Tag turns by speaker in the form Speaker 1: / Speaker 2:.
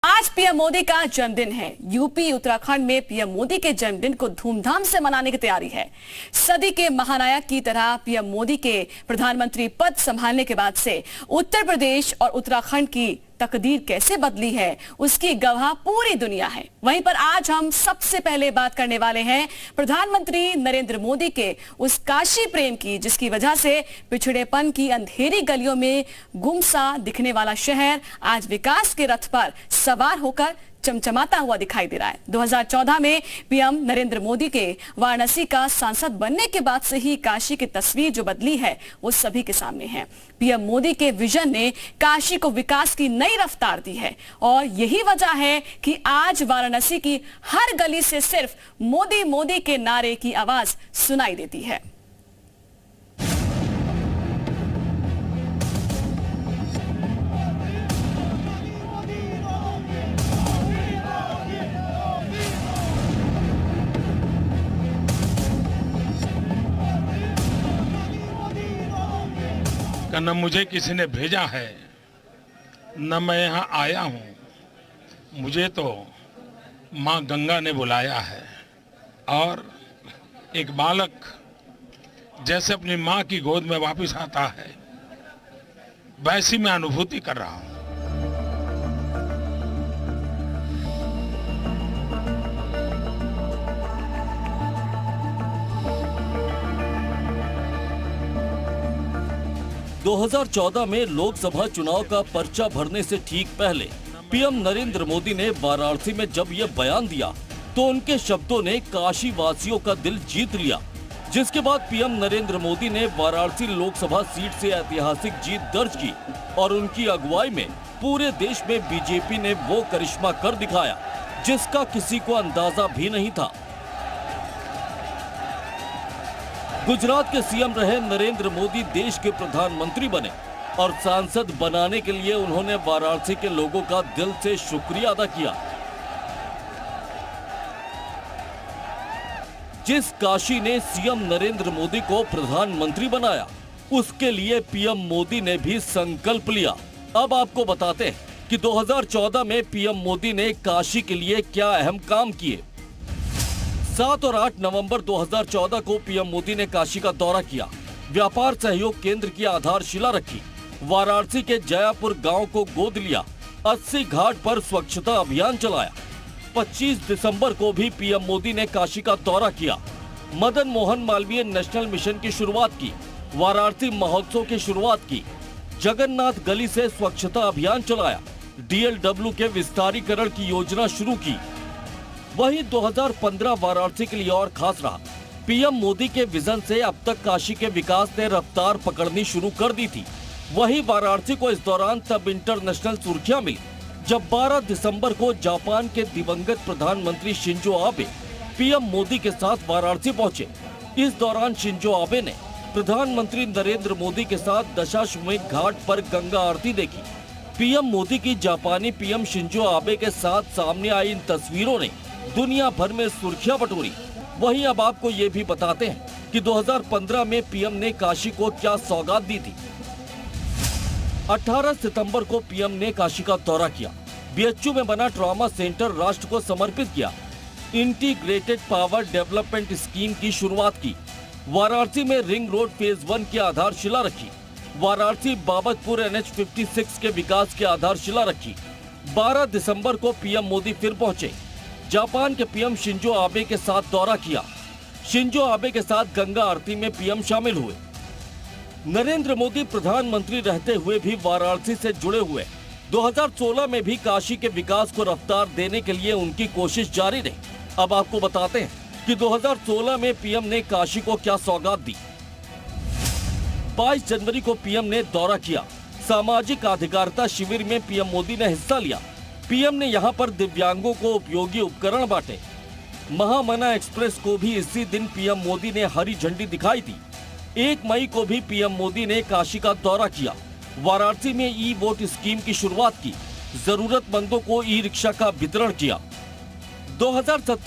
Speaker 1: आज पीएम मोदी का जन्मदिन है। यूपी उत्तराखंड में पीएम मोदी के जन्मदिन को धूमधाम से मनाने की तैयारी है। सदी के महानायक की तरह पीएम मोदी के प्रधानमंत्री पद संभालने के बाद से उत्तर प्रदेश और उत्तराखंड की तकदीर कैसे बदली है, उसकी गवाह पूरी दुनिया है। वहीं पर आज हम सबसे पहले बात करने वाले हैं प्रधानमंत्री नरेंद्र मोदी के उस काशी प्रेम की, जिसकी वजह से पिछड़ेपन की अंधेरी गलियों में गुमसा दिखने वाला शहर आज विकास के रथ पर सवार होकर चमचमाता हुआ दिखाई दे रहा है। 2014 में पीएम नरेंद्र मोदी के वाराणसी का सांसद बनने के बाद से ही काशी की तस्वीर जो बदली है वो सभी के सामने है। पीएम मोदी के विजन ने काशी को विकास की नई रफ्तार दी है और यही वजह है कि आज वाराणसी की हर गली से सिर्फ मोदी मोदी के नारे की आवाज सुनाई देती है।
Speaker 2: न मुझे किसी ने भेजा है, न मैं यहाँ आया हूँ। मुझे तो माँ गंगा ने बुलाया है और एक बालक जैसे अपनी माँ की गोद में वापस आता है, वैसी मैं अनुभूति कर रहा हूँ।
Speaker 3: दो 2014 में लोकसभा चुनाव का पर्चा भरने से ठीक पहले पीएम नरेंद्र मोदी ने वाराणसी में जब ये बयान दिया तो उनके शब्दों ने काशी वासियों का दिल जीत लिया। जिसके बाद पीएम नरेंद्र मोदी ने वाराणसी लोकसभा सीट से ऐतिहासिक जीत दर्ज की और उनकी अगुवाई में पूरे देश में बीजेपी ने वो करिश्मा कर दिखाया जिसका किसी को अंदाजा भी नहीं था। गुजरात के सीएम रहे नरेंद्र मोदी देश के प्रधानमंत्री बने और सांसद बनाने के लिए उन्होंने वाराणसी के लोगों का दिल से शुक्रिया अदा किया। जिस काशी ने सीएम नरेंद्र मोदी को प्रधानमंत्री बनाया, उसके लिए पीएम मोदी ने भी संकल्प लिया। अब आपको बताते हैं कि 2014 में पीएम मोदी ने काशी के लिए क्या अहम काम किए। 7 और 8 नवंबर 2014 को पीएम मोदी ने काशी का दौरा किया, व्यापार सहयोग केंद्र की आधारशिला रखी, वाराणसी के जयापुर गांव को गोद लिया, 80 घाट पर स्वच्छता अभियान चलाया। 25 दिसंबर को भी पीएम मोदी ने काशी का दौरा किया, मदन मोहन मालवीय नेशनल मिशन की शुरुआत की, वाराणसी महोत्सव की शुरुआत की, जगन्नाथ गली से स्वच्छता अभियान चलाया, DLW के विस्तारीकरण की योजना शुरू की। वहीं 2015 वाराणसी के लिए और खास रहा। पीएम मोदी के विजन से अब तक काशी के विकास ने रफ्तार पकड़नी शुरू कर दी थी। वहीं वाराणसी को इस दौरान तब इंटरनेशनल सुर्खियां मिली जब 12 दिसंबर को जापान के दिवंगत प्रधानमंत्री शिंजो आबे पीएम मोदी के साथ वाराणसी पहुंचे। इस दौरान शिंजो आबे ने प्रधानमंत्री नरेंद्र मोदी के साथ दशाश्वमेध घाट पर गंगा आरती देखी। पीएम मोदी की जापानी पीएम शिंजो आबे के साथ सामने आई इन तस्वीरों ने दुनिया भर में सुर्खियां बटोरी। वहीं अब आपको ये भी बताते हैं कि 2015 में पीएम ने काशी को क्या सौगात दी थी। 18 सितंबर को पीएम ने काशी का दौरा किया, BHU में बना ट्रॉमा सेंटर राष्ट्र को समर्पित किया, इंटीग्रेटेड पावर डेवलपमेंट स्कीम की शुरुआत की, वाराणसी में रिंग रोड फेज 1 की आधारशिला रखी, वाराणसी बाबतपुर NH 56 के विकास की आधारशिला रखी। 12 दिसंबर को पीएम मोदी फिर पहुंचे, जापान के पीएम शिंजो आबे के साथ दौरा किया। शिंजो आबे के साथ गंगा आरती में पीएम शामिल हुए। नरेंद्र मोदी प्रधानमंत्री रहते हुए भी वाराणसी से जुड़े हुए। 2016 में भी काशी के विकास को रफ्तार देने के लिए उनकी कोशिश जारी रही। अब आपको बताते हैं कि 2016 में पीएम ने काशी को क्या सौगात दी। 22 जनवरी को पीएम ने दौरा किया, सामाजिक अधिकारिता शिविर में पीएम मोदी ने हिस्सा लिया। पीएम ने यहां पर दिव्यांगों को उपयोगी उपकरण बांटे। महामना एक्सप्रेस को भी इसी दिन पीएम मोदी ने हरी झंडी दिखाई थी। 1 मई को भी पीएम मोदी ने काशी का दौरा किया, वाराणसी में ई-वोट स्कीम की शुरुआत की, जरूरतमंदों को ई-रिक्शा का वितरण किया। 2017